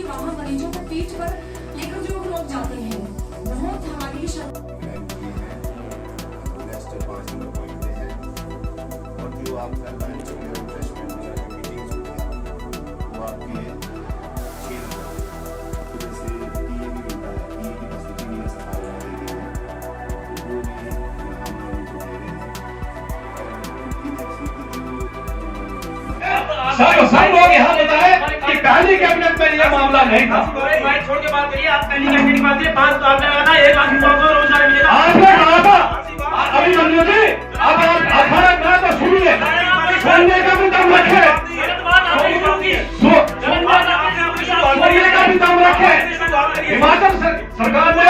वहाँ मरीजों को पीठ पर लेकर जो लोग जाते हैं बहुत हमारी सब लोग यहाँ बताए कि पहली कैबिनेट में ये मामला नहीं था। मैं छोड़ के बात करिए, आप पहली कैबिनेट की बात करिए, 5 तो आपने कहा था 1 लाख युवाओं को रोजगार मिलेगा। आपने कहा था अभी मंजू जी अब आप खड़ा कहा तो सुनिए, सुनने का भी दम रखे, सुनने का भी दम रखे। हिमाचल सरकार ने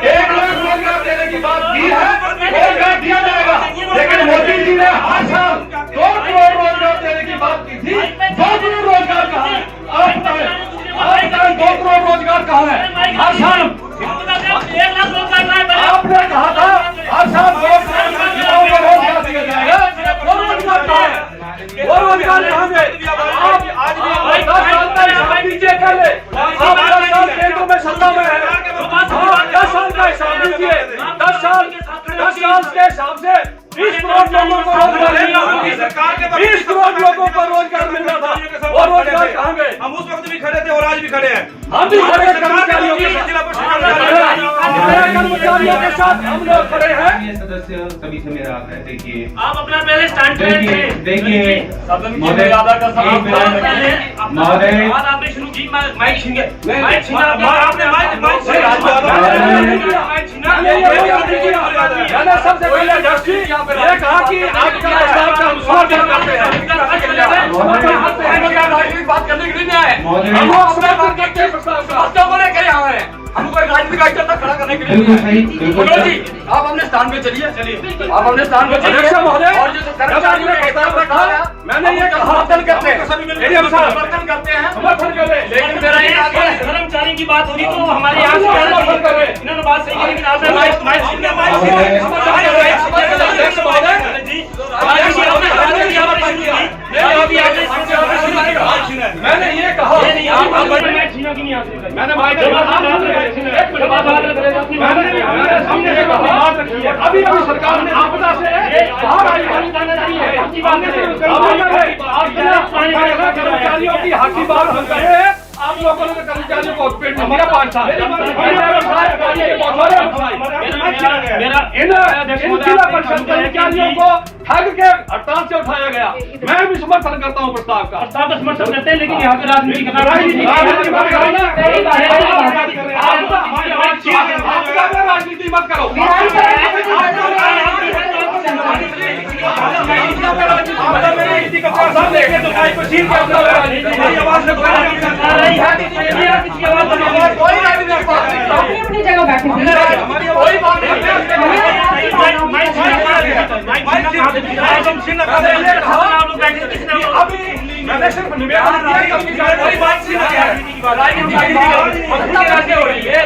1 लाख रोजगार देने की बात की है, रोजगार दिया जाएगा, लेकिन मोदी जी ने हर साल 2 करोड़ रोजगार देने की बात की थी। 2 करोड़ रोजगार कहाँ है? आप बताएं 2 करोड़ रोजगार कहाँ है? हर साल आपने कहा था हर साल 2 करोड़ युवाओं को रोजगार दिया जाएगा, वो रोजगार कहाँ है? वो रोजगार कहाँ है? आप आज भी 10 साल का हिसाब दीजिए, पहले आप 10 साल केंद्र में सत्ता में है, 10 साल का हिसाब दीजिए, 10 साल के हिसाब से 20 करोड़ लोगों को रोजगार मिला, 20 करोड़ लोगों को रोजगार मिलना था, वो रोजगार कहाँ गए? हम उस वक्त भी खड़े थे और आज भी खड़े हैं। हम भी खड़े हैं, कर्मचारियों के साथ हम लोग खड़े हैं। सदस्य सभी से मेरा आग्रह है, देखिए आप अपना पहले स्टैंड पे देखिए महोदय आपने शुरू की माइक छीन के माइक छीना आपने माइक छीना। मैंने सबसे पहले ये कहा कि आपका प्रस्ताव का हम स्वागत करते हैं। राजनीतिक बात करने के लिए नहीं आए, हम लोग स्वागत करते हैं प्रस्ताव का। बच्चों को लेकर यहाँ आए, हमको एक राजनीतिक आइडिया खड़ा करने के लिए। मनोज जी आप अपने स्थान पे चलिए, आप अपने स्थान पे चलिए। और जो कर्मचारियों ने प्रस्ताव रखा, मैंने ये कहा समर्थन करते हैं, समर्थन करते हैं, समर्थन करें, लेकिन मेरा ये कर्मचारी की बात होगी तो हमारे यहाँ से इन्होंने बात सही की, लेकिन आपने मैंने ये कहा अभी अभी सरकार ने आपदा से बाहर आई है, कर्मचारियों की हाथी बात हम कहे हैं। आप लोगों ने कर्मचारियों को पेट में दिया 5 साल, जिला परिषद कर्मचारियों को ठग के हड़ताल से उठाया गया। मैं भी समर्थन करता हूँ प्रस्ताव का, समर्थन करते हैं, लेकिन यहाँ पे राजनीति राजनीति मत करो। अपनी जगह बैठे मैंने सिर्फ निवेदन किया कि कोई बात नहीं है, राजनीति हो रही है।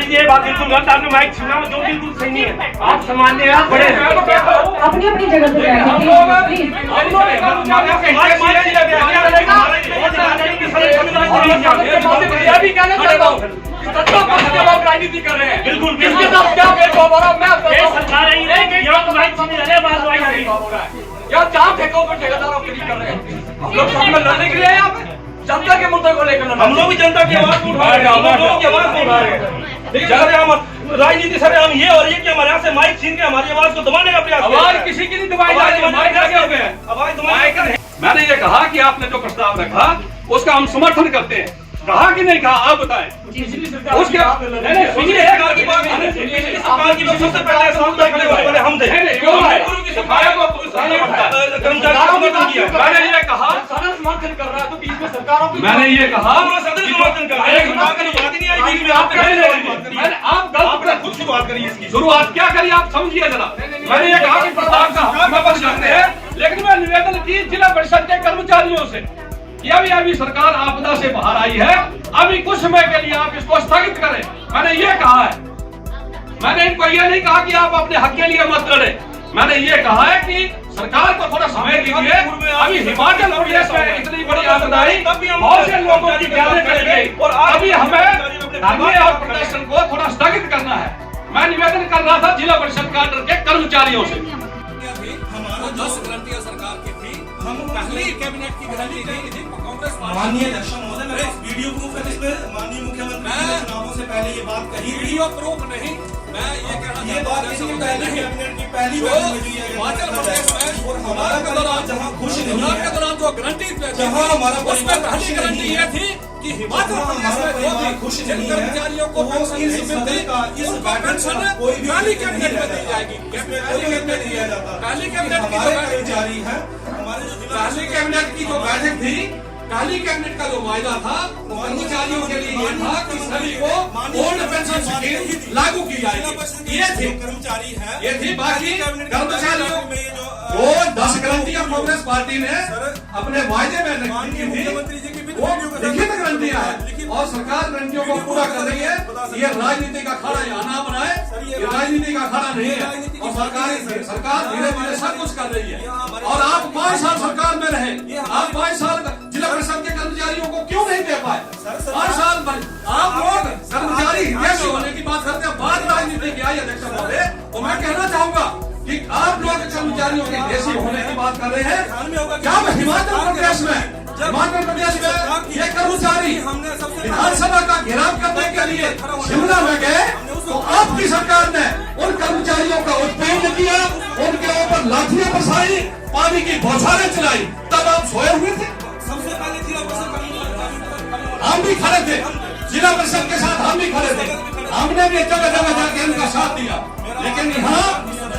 ये बात बिल्कुल गलत, आपने माइक छीना जो बिल्कुल सही नहीं है। आप सामान्य आप बड़े अपनी अपनी जगह पे राजनीति कर रहे हैं, बिल्कुल क्या यार जहाँ फेंको पर ठेकेदारों के लिए कर रहे हैं। हम लोग लड़ने के लिए यहाँ पे जनता के मुद्दे को लेकर हम लोग भी जनता की आवाज उठा रहे हैं, हम लोगों की आवाज उठा रहे हैं। राजनीति सर हम ये हो रही है कि हमारे यहाँ से माइक छीन के हमारी आवाज को दबाने का प्रयास। आवाज किसी की नहीं दबाई जा रही है, माइक लगे हुए हैं। मैंने ये कहा कि आपने जो प्रस्ताव रखा उसका हम समर्थन करते हैं। कहा कि नहीं कहा आप बताएं। उसके सरकार की बात सबसे पहले हम थे। मैंने ये कहा समर्थन कर रहा है तो बीच में सरकारों की मैंने ये कहा समर्थन कर रहा है। आप गलत खुद शुरुआत करिए, इसकी शुरुआत क्या करिए आप समझिए जरा। मैंने ये कहा कि प्रस्ताव का हम वापस करते हैं, लेकिन मैं निवेदन की जिला परिषद के कर्मचारियों से अभी सरकार आपदा से बाहर आई है, अभी कुछ समय के लिए आप इसको स्थगित करें। मैंने ये कहा है, मैंने इनको ये नहीं कहा कि आप अपने हक के लिए मत लड़े, मैंने ये कहा है कि सरकार को थोड़ा समय दीजिए। अभी हिमाचल प्रदेश में इतनी बड़ी आपदाई, बहुत से लोगों की जानें चली गई, और अभी हमें धरने और प्रदर्शन को थोड़ा स्थगित करना है। मैं निवेदन कर रहा था जिला परिषद काडर के कर्मचारियों से। हमारा 10 गारंटियां सरकार की थी, हम पहले कैबिनेट की गारंटी नहीं थी। कांग्रेस माननीय अध्यक्ष महोदय, मैं वीडियो प्रूफ में माननीय मुख्यमंत्री ने चुनावों से पहले ये बात कही। वीडियो प्रूफ नहीं, मैं ये कहना कैबिनेट की पहली हिमाचल प्रदेश में और हमारा के दौरान जहाँ खुश नहीं के दौरान जो गारंटी जहाँ हमारा उसमें पहली गारंटी ये थी कि हिमाचल प्रदेश में जो भी खुश नहीं है कर्मचारियों को पेंशन नहीं मिलती, उनका पेंशन पहली कैबिनेट में दी जाएगी। पहली कैबिनेट की कर्मचारी है हमारे जो पहली कैबिनेट की जो बैठक थी, पहली कैबिनेट का जो वायदा था वो कर्मचारियों के लिए ये था कि सभी को ओल्ड पेंशन स्कीम लागू की जाएगी। ये थी कर्मचारी है, ये थी बाकी कर्मचारियों वो 10 गारंटियां कांग्रेस पार्टी ने अपने वायदे में रखी थी, वो लिखित गारंटियां है और सरकार गारंटियों को पूरा कर रही है। ये राजनीति का अखाड़ा यहाँ ना बनाए, ये राजनीति का अखाड़ा नहीं है और सरकार धीरे धीरे सब कुछ कर रही है। और आप 5 साल सरकार में रहे, आप 5 साल जिला परिषद के कर्मचारियों को क्यों नहीं दे पाए? 5 साल आप लोग कर्मचारी हितैषी होने की बात करते हैं, बात राजनीति की आई अध्यक्ष महोदय। और मैं कहना चाहूंगा कि आप लोग कर्मचारियों के हितैषी होने की बात कर रहे हैं। जब हिमाचल प्रदेश में ये कर्मचारी विधानसभा का घेराव करने के लिए शिमला में गए तो आपकी सरकार ने उन कर्मचारियों का उत्पीड़न किया, उनके ऊपर लाठियां बरसाई, पानी की बौछारें चलाई। तब आप सोए हुए थे? सबसे पहले जिला परिषद हम भी खड़े थे, जिला परिषद के साथ हम भी खड़े थे, हमने भी जगह जगह जाके उनका साथ दिया। लेकिन यहाँ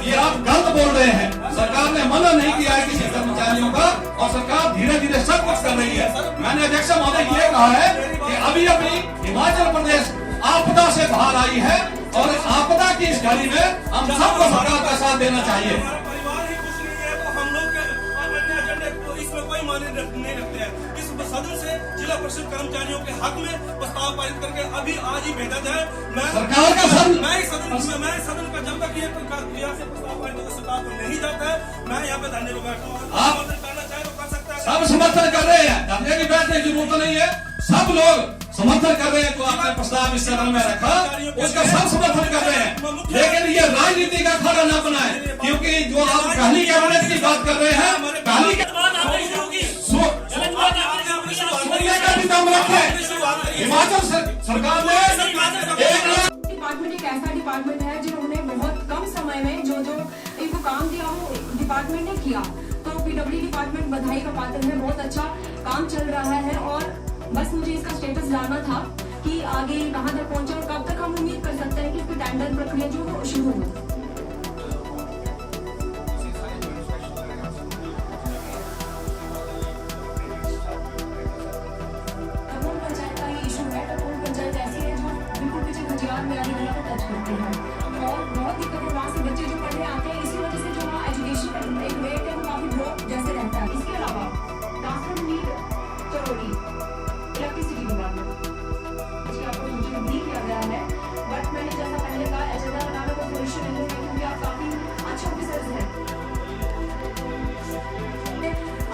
ये आप गलत बोल रहे हैं। सरकार ने मना नहीं किया है किसी कर्मचारियों का और सरकार धीरे धीरे सब कुछ कर रही है। मैंने अध्यक्ष महोदय ये कहा है कि अभी अभी हिमाचल प्रदेश आपदा से बाहर आई है और आपदा की इस घड़ी में हम सबको सरकार का साथ देना चाहिए। परिवार ही खुश नहीं है तो हम लोग के अन्य एजेंडे को इसमें कोई मायने नहीं रखते हैं। इस सदन से जिला परिषद कर्मचारियों के हक में प्रस्ताव पारित करके अभी आज ही भेजा जाए। मैं सरकार का सदन का जब तक ये यहाँ से प्रस्ताव पारित होकर सरकार को नहीं जाता है, मैं यहाँ पे धरने पर बैठा हूँ। आप करना चाहे तो कर सकता है। सब समर्थन कर रहे हैं, धरने की बैठने की जरूरत नहीं है। सब लोग समर्थन कर रहे हैं जो आपने प्रस्ताव इस सदन में रखा, उसका सब समर्थन कर रहे हैं। लेकिन ये राजनीति का अखाड़ा न बनाए, क्योंकि जो आप पहली कैबिनेट की बात कर रहे हैं, पहली का भी दाम रखे। हिमाचल सरकार ने डिपार्टमेंट एक ऐसा डिपार्टमेंट है जिन्होंने बहुत कम समय में जो इनको काम दिया वो डिपार्टमेंट ने किया। तो पीडब्ल्यू डिपार्टमेंट बधाई का पात्र है, बहुत अच्छा काम चल रहा है। और बस मुझे इसका स्टेटस जानना था कि आगे कहां तक पहुंचा और कब तक हम उम्मीद कर सकते हैं कि इसकी टेंडर प्रक्रिया जो वो शुरू हो।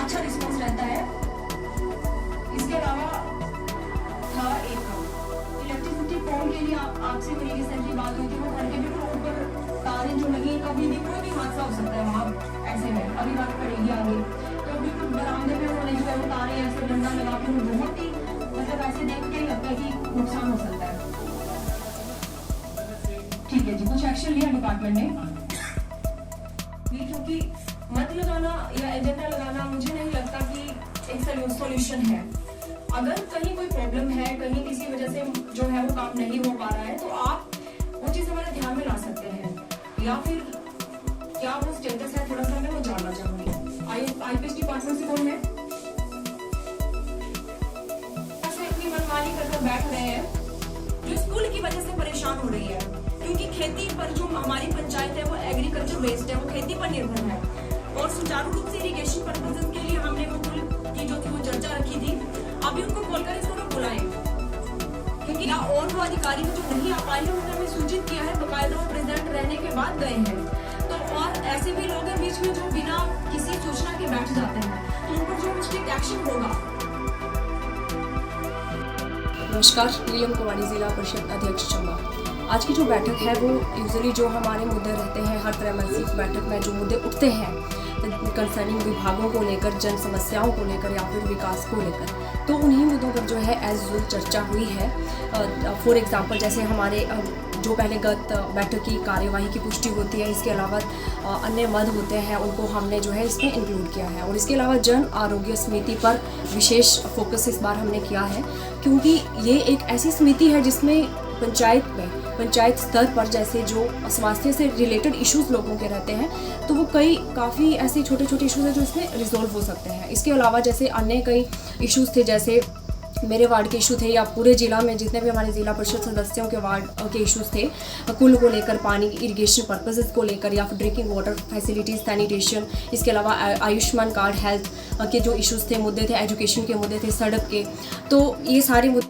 अच्छा रिस्पॉन्स रहता है। इसके अलावा था एक इलेक्ट्रिसिटी पोल के लिए आपसे मेरी रिसेंटली बात हुई थी। वो घर के बिल्कुल ऊपर तारें जो लगी, कभी भी कोई भी हादसा हो सकता है वहाँ ऐसे में, अभी बात पड़ेगी आगे। तो बिल्कुल बरामदे में उन्होंने जो है वो तारें ऐसे डंडा लगा के बहुत ही मतलब ऐसे देख के ही लगता है कि नुकसान हो सकता है। ठीक है जी, कुछ एक्शन लिया डिपार्टमेंट ने। क्योंकि मत लगाना या एजेंडा लगाना मुझे नहीं लगता कि एक सॉल्यूशन है। अगर कहीं कोई प्रॉब्लम है, कहीं किसी वजह से जो है वो काम नहीं हो पा रहा है, तो आप वो चीज हमारे ध्यान में ला सकते हैं। या फिर क्या वो स्टेटस है, थोड़ा सा मैं वो जानना चाहूंगी। आईपीएस डिपार्टमेंट से कौन है? ऐसे अपनी मनमानी करके बैठ रहे हैं जो स्कूल की वजह से परेशान हो रही है, क्योंकि खेती पर जो हमारी पंचायत है वो एग्रीकल्चर बेस्ड है, वो खेती पर निर्भर है। और सुचारू रूप से इरिगेशन पर्पसेस के लिए हमने वो पुल की जो थी वो चर्चा रखी थी। अभी उनको खोलकर इसको बुलाएं, क्योंकि और वो अधिकारी जो नहीं आ पाए हैं उन्होंने हमें सूचित किया है, बकायदा वो प्रेजेंट रहने के बाद गए हैं। तो और ऐसे भी लोग हैं बीच में जो बिना किसी सूचना के बैठ जाते हैं, तो उन पर जो स्ट्रिक्ट एक्शन होगा। नमस्कार, लीएम कुमारी, जिला परिषद अध्यक्ष चंबा। आज की जो बैठक है वो यूजुअली जो हमारे मुद्दे रहते हैं, हर त्रैमासिक बैठक में जो मुद्दे उठते हैं कंसर्निंग विभागों को लेकर, जन समस्याओं को लेकर या फिर विकास को लेकर, तो उन्हीं मुद्दों पर जो है एज यूजुअल चर्चा हुई है। फॉर एग्जांपल जैसे हमारे जो पहले गत बैठक की कार्यवाही की पुष्टि होती है, इसके अलावा अन्य मद होते हैं, उनको हमने जो है इसमें इंक्लूड किया है। और इसके अलावा जन आरोग्य समिति पर विशेष फोकस इस बार हमने किया है, क्योंकि ये एक ऐसी समिति है जिसमें पंचायत स्तर पर जैसे जो स्वास्थ्य से रिलेटेड इश्यूज लोगों के रहते हैं, तो वो काफ़ी ऐसे छोटे छोटे इश्यूज हैं जो इसमें रिजॉल्व हो सकते हैं। इसके अलावा जैसे अन्य कई इश्यूज थे, जैसे मेरे वार्ड के इशू थे या पूरे जिला में जितने भी हमारे जिला परिषद सदस्यों के वार्ड के इश्यूज थे, कुल को लेकर, पानी इरिगेशन पर्पसेस को लेकर या फिर ड्रिंकिंग वाटर फैसिलिटीज़, सैनिटेशन, इसके अलावा आयुष्मान कार्ड, हेल्थ के जो इश्यूज थे, मुद्दे थे, एजुकेशन के मुद्दे थे, सड़क के, तो ये सारे मुद्दे